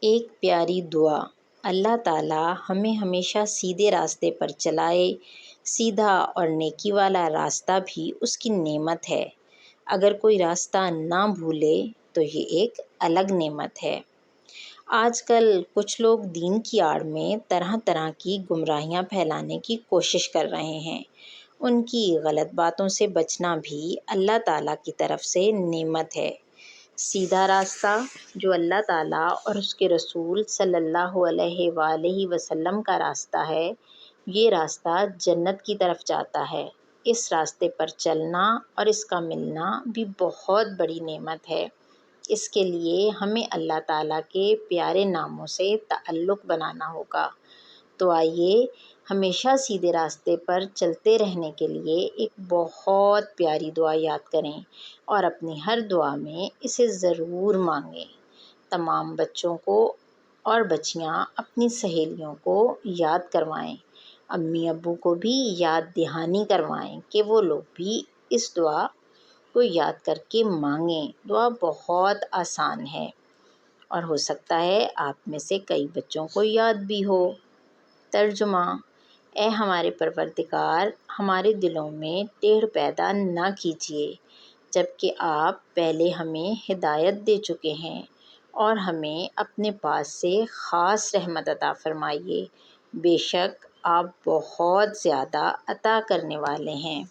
ایک پیاری دعا۔ اللہ تعالیٰ ہمیں ہمیشہ سیدھے راستے پر چلائے۔ سیدھا اور نیکی والا راستہ بھی اس کی نعمت ہے۔ اگر کوئی راستہ نہ بھولے تو یہ ایک الگ نعمت ہے۔ آج کل کچھ لوگ دین کی آڑ میں طرح طرح کی گمراہیاں پھیلانے کی کوشش کر رہے ہیں۔ ان کی غلط باتوں سے بچنا بھی اللہ تعالیٰ کی طرف سے نعمت ہے۔ سیدھا راستہ جو اللہ تعالیٰ اور اس کے رسول صلی اللہ علیہ وآلہ وسلم کا راستہ ہے، یہ راستہ جنت کی طرف جاتا ہے۔ اس راستے پر چلنا اور اس کا ملنا بھی بہت بڑی نعمت ہے۔ اس کے لیے ہمیں اللہ تعالیٰ کے پیارے ناموں سے تعلق بنانا ہوگا۔ تو آئیے ہمیشہ سیدھے راستے پر چلتے رہنے کے لیے ایک بہت پیاری دعا یاد کریں اور اپنی ہر دعا میں اسے ضرور مانگیں۔ تمام بچوں کو اور بچیاں اپنی سہیلیوں کو یاد کروائیں، امی ابو کو بھی یاد دہانی کروائیں کہ وہ لوگ بھی اس دعا کو یاد کر کے مانگیں۔ دعا بہت آسان ہے اور ہو سکتا ہے آپ میں سے کئی بچوں کو یاد بھی ہو۔ ترجمہ: اے ہمارے پروردگار، ہمارے دلوں میں ٹیڑھ پیدا نہ کیجیے، جبکہ آپ پہلے ہمیں ہدایت دے چکے ہیں، اور ہمیں اپنے پاس سے خاص رحمت عطا فرمائیے۔ بے شک آپ بہت زیادہ عطا کرنے والے ہیں۔